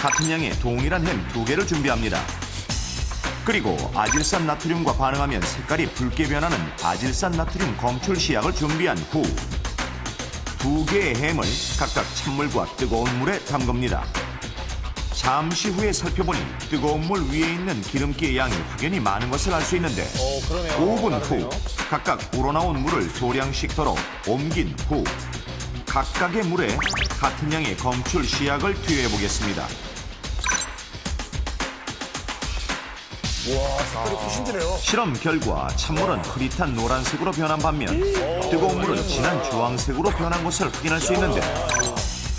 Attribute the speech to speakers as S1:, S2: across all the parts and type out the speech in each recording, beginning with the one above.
S1: 같은 양의 동일한 햄 2개를 준비합니다. 그리고 아질산 나트륨과 반응하면 색깔이 붉게 변하는 아질산 나트륨 검출 시약을 준비한 후 2개의 햄을 각각 찬물과 뜨거운 물에 담급니다. 잠시 후에 살펴보니 뜨거운 물 위에 있는 기름기의 양이 확연히 많은 것을 알 수 있는데 5분 후 각각 우러나온 물을 소량씩 덜어 옮긴 후 각각의 물에 같은 양의 검출 시약을 투여해 보겠습니다.
S2: 와, 색깔이 훨씬 진해요.
S1: 실험 결과 찬물은 흐릿한 노란색으로 변한 반면 뜨거운 물은 진한 주황색으로 변한 것을 확인할 수 있는데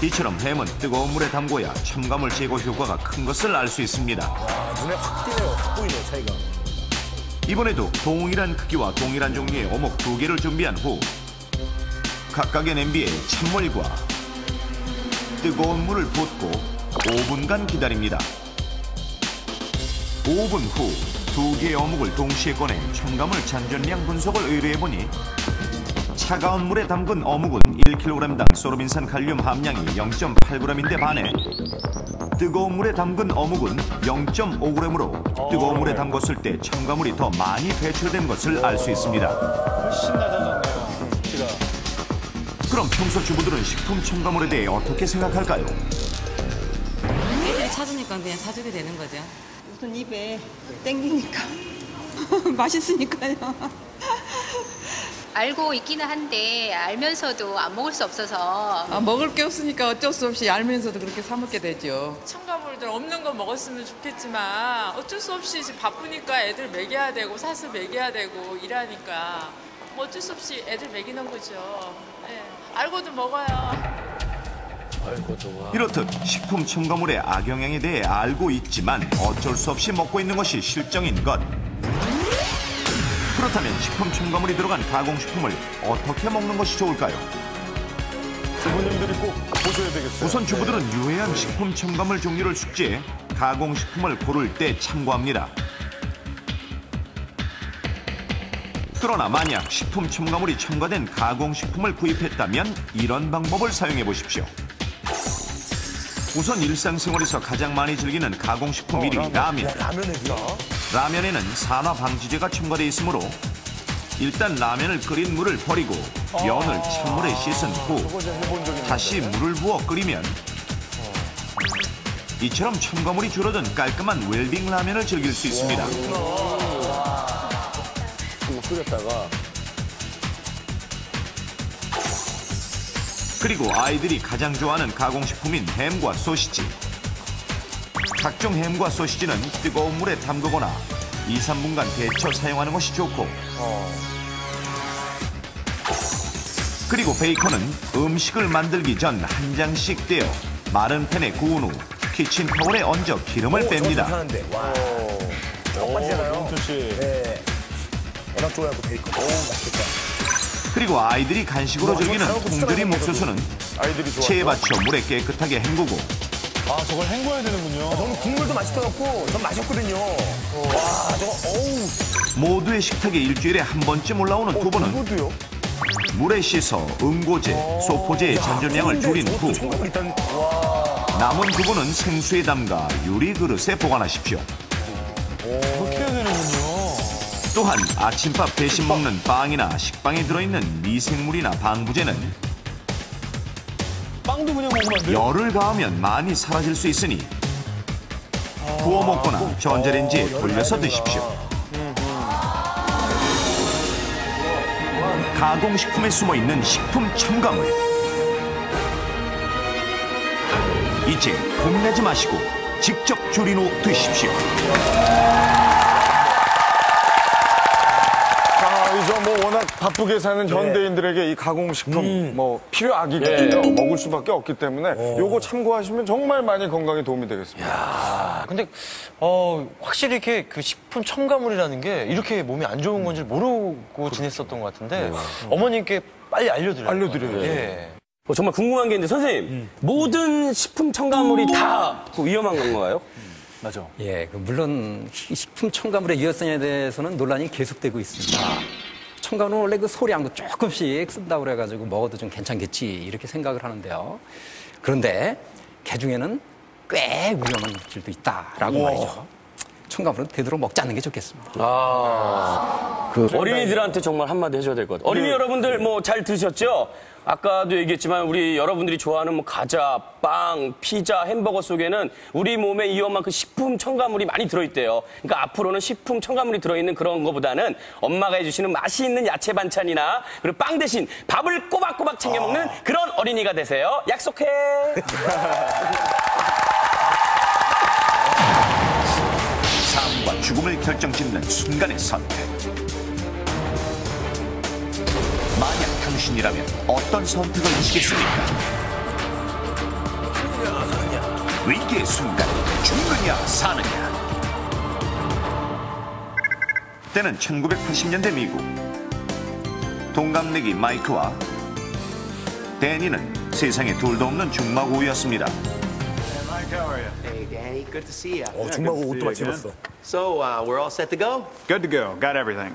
S1: 이처럼 햄은 뜨거운 물에 담궈야 첨가물 제거 효과가 큰 것을 알 수 있습니다.
S2: 와, 눈에 확 띄네요. 확 보이네요, 차이가.
S1: 이번에도 동일한 크기와 동일한 종류의 어묵 2개를 준비한 후 각각의 냄비에 찬물과 뜨거운 물을 붓고 5분간 기다립니다. 5분 후 2개의 어묵을 동시에 꺼내 첨가물 잔존량 분석을 의뢰해보니 차가운 물에 담근 어묵은 1kg당 소르빈산 칼륨 함량이 0.8g인데 반해 뜨거운 물에 담근 어묵은 0.5g으로 뜨거운 물에 담궜을 때 첨가물이 더 많이 배출된 것을 알 수 있습니다.
S3: 훨씬 낮아졌네요.
S1: 그럼 평소 주부들은 식품 첨가물에 대해 어떻게 생각할까요?
S4: 애들이 찾으니까 그냥 사주게 되는 거죠.
S5: 우선 입에 땡기니까 맛있으니까요.
S6: 알고 있기는 한데 알면서도 안 먹을 수 없어서
S5: 먹을 게 없으니까 어쩔 수 없이 알면서도 그렇게 사 먹게 되죠.
S7: 첨가물들 없는 거 먹었으면 좋겠지만 어쩔 수 없이 지금 바쁘니까 애들 먹여야 되고 사서 먹여야 되고 일하니까 뭐 어쩔 수 없이 애들 먹이는 거죠. 네. 알고도 먹어요.
S1: 이렇듯 식품 첨가물의 악영향에 대해 알고 있지만 어쩔 수 없이 먹고 있는 것이 실정인 것. 그렇다면 식품 첨가물이 들어간 가공식품을 어떻게 먹는 것이 좋을까요?
S2: 주부님들이 꼭 보셔야 되겠어요.
S1: 우선 주부들은 유해한 식품 첨가물 종류를 숙지해 가공식품을 고를 때 참고합니다. 그러나 만약 식품 첨가물이 첨가된 가공식품을 구입했다면 이런 방법을 사용해 보십시오. 우선 일상생활에서 가장 많이 즐기는 가공식품 1위 라면.
S2: 라면에요?
S1: 라면에는 산화방지제가 첨가돼 있으므로 일단 라면을 끓인 물을 버리고 면을 찬물에 씻은 후 다시 물을 부어 끓이면 이처럼 첨가물이 줄어든 깔끔한 웰빙 라면을 즐길 수 있습니다.
S2: 끓였다가
S1: 그리고 아이들이 가장 좋아하는 가공식품인 햄과 소시지. 각종 햄과 소시지는 뜨거운 물에 담그거나 2, 3분간 데쳐 사용하는 것이 좋고 그리고 베이컨은 음식을 만들기 전 한 장씩 떼어 마른 팬에 구운 후 키친타올에 얹어 기름을 뺍니다.
S2: 와, 맛있잖아요.
S3: 영철 씨.
S2: 네. 워낙 좋아하고 베이컨. 오, 맛있겠다.
S1: 그리고 아이들이 간식으로 즐기는 통조림 옥수수는
S2: 아이들이 좋아.
S1: 체에 받쳐 물에 깨끗하게 헹구고
S3: 아, 저걸 헹궈야 되는군요.
S2: 저는 국물도 맛있어갖고 전 마셨거든요. 와, 저거 어우.
S1: 모두의 식탁에 일주일에 한 번쯤 올라오는 두부는
S2: 이거도요?
S1: 물에 씻어 응고제, 소포제의 잔존량을 줄인 후
S2: 첨가물 일단 와.
S1: 남은 두부는 생수에 담가 유리 그릇에 보관하십시오.
S3: 그렇게 해야 되는군요.
S1: 또한 아침밥 대신 먹는 빵이나 식빵에 들어있는 미생물이나 방부제는
S3: 빵도 그냥 먹으면 안 돼요?
S1: 열을 가하면 많이 사라질 수 있으니 구워 먹거나 전자레인지에 돌려서 드십시오. 가공식품에 숨어있는 식품 첨가물. 이제 겁내지 마시고 직접 조린 후 드십시오.
S8: 이제 뭐 워낙 바쁘게 사는 현대인들에게 이 가공식품 뭐 필요악이거든요. 먹을 수밖에 없기 때문에 요거 참고하시면 정말 많이 건강에 도움이 되겠습니다.
S9: 근데 확실히 이렇게 그 식품 첨가물이라는 게 이렇게 몸에 안 좋은 건지 모르고 지냈었던 것 같은데 어머님께 빨리 알려드려야죠. 예.
S10: 정말 궁금한 게 있는데 선생님 모든 식품 첨가물이 다 위험한 건가요?
S3: 맞아.
S11: 예, 물론 식품 첨가물의 위험성에 대해서는 논란이 계속되고 있습니다. 첨가물은 원래 그 소량도 조금씩 쓴다고 그래가지고 먹어도 좀 괜찮겠지 이렇게 생각을 하는데요. 그런데 개중에는 꽤 위험한 물질도 있다라고 말이죠. 첨가물은 되도록 먹지 않는 게 좋겠습니다.
S10: 어린이들한테 정말 한마디 해줘야 될 것 같아요. 어린이 여러분들 뭐 잘 드셨죠? 아까도 얘기했지만 우리 여러분들이 좋아하는 뭐 과자, 빵, 피자, 햄버거 속에는 우리 몸에 위험한 그 식품 첨가물이 많이 들어있대요. 그러니까 앞으로는 식품 첨가물이 들어있는 그런 거보다는 엄마가 해주시는 맛이 있는 야채 반찬이나 그리고 빵 대신 밥을 꼬박꼬박 챙겨 먹는 그런 어린이가 되세요. 약속해.
S1: 삶과 죽음을 결정짓는 순간의 선택. 만약 당신이라면 어떤 선택을 하시겠습니까? 위기의 순간 죽느냐 사느냐. 때는 1980년대 미국. 동갑내기 마이크와 데니는 세상에 둘도 없는 중마고우였습니다.
S12: Hey, Danny. Good to see you.
S2: 중마고 옷도 마치 입었어.
S12: So, we're all set to go?
S13: Good to go. Got everything.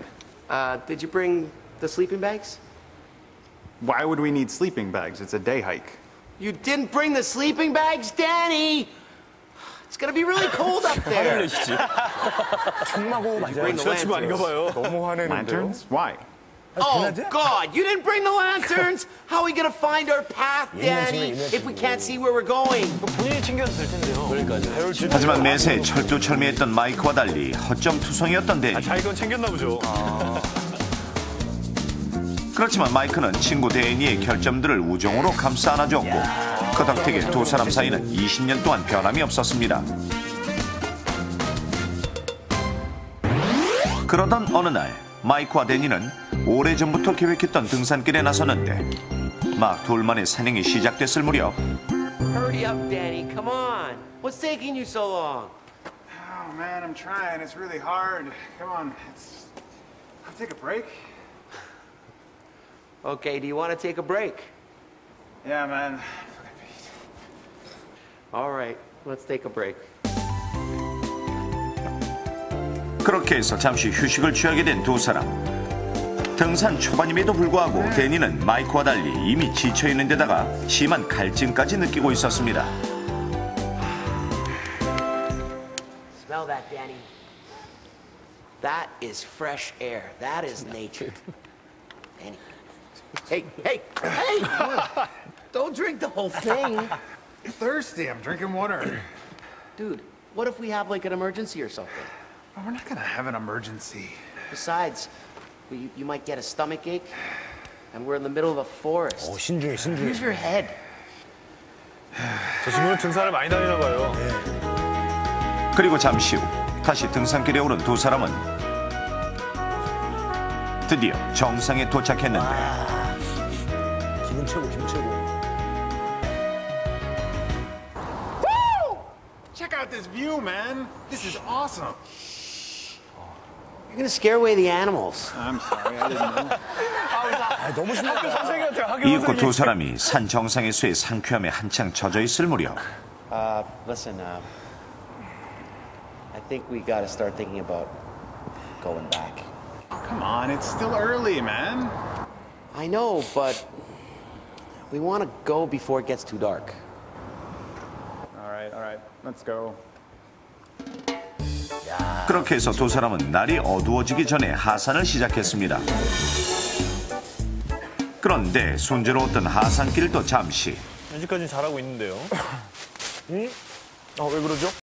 S12: Did you bring the sleeping bags?
S13: Why would we need sleeping bags? It's a day hike.
S12: You didn't bring the sleeping bags, Danny? It's gonna be really cold up there.
S2: 중마고 맞아요.
S12: Bring the lanterns.
S2: 봐요.
S8: 너무 화내는데요.
S13: Lanterns? Why?
S12: Oh, God, you didn't bring the lanterns? How are we gonna find our path, Danny, if we can't see where we're going?
S9: 본인이 챙겨도 될 텐데요.
S1: 하지만 매사에 철두철미했던 마이크와 달리 허점투성이었던 데니.
S3: 자기 건 챙겼나 보죠.
S1: 그렇지만 마이크는 친구 데니의 결점들을 우정으로 감싸 안아줬고 그 덕택에 두 사람 사이는 20년 동안 변함이 없었습니다. 그러던 어느 날 마이크와 데니는 오래전부터 계획했던 등산길에 나섰는데 막 둘만의 산행이 시작됐을 무렵
S12: Hurry up, Danny, come on. What's taking you so long?
S13: Oh, man, I'm trying. It's really hard. Come on. I'll take a break.
S12: Okay, do you want to take a break?
S13: Yeah, man.
S12: All right, let's take a break.
S1: 그렇게 해서 잠시 휴식을 취하게 된 두 사람. 등산 초반임에도 불구하고 데니는 마이크와 달리 이미 지쳐있는 데다가 심한 갈증까지 느끼고 있었습니다.
S12: Smell that, Danny. That is fresh air. That is nature. Danny. Hey, hey, hey! Don't drink the whole thing.
S13: I'm thirsty. I'm drinking water.
S12: Dude, what if we have like an emergency or something?
S13: Oh, we're not gonna have an emergency.
S12: Besides, you might get a stomach ache, and we're in the middle of a forest.
S2: 신중해, 신중해.
S12: Use your head.
S3: 저 친구는 등산을 많이 다니나 봐요.
S1: 그리고 잠시 후 다시 등산길에 오른 두 사람은 드디어 정상에 도착했는데
S2: 기분 최고, 기분 최고.
S13: Woo! Check out this view, man. This is awesome.
S12: You're gonna scare away the animals.
S13: I'm sorry, I didn't know.
S2: 너무 신났다.
S3: 선생님한테 학교
S1: 이윽고 두 사람이 산 정상의 수에 상쾌함에 한창 젖어 있을 무렵
S12: Listen, I think we gotta start thinking about going back.
S13: Come on, it's still early, man.
S12: I know, but we want to go before it gets too dark.
S13: All right, let's go.
S1: 그렇게 해서 두 사람은 날이 어두워지기 전에 하산을 시작했습니다. 그런데 순조로웠던 하산길도 잠시
S3: 현재까지 잘하고 있는데요.
S2: 왜 그러죠?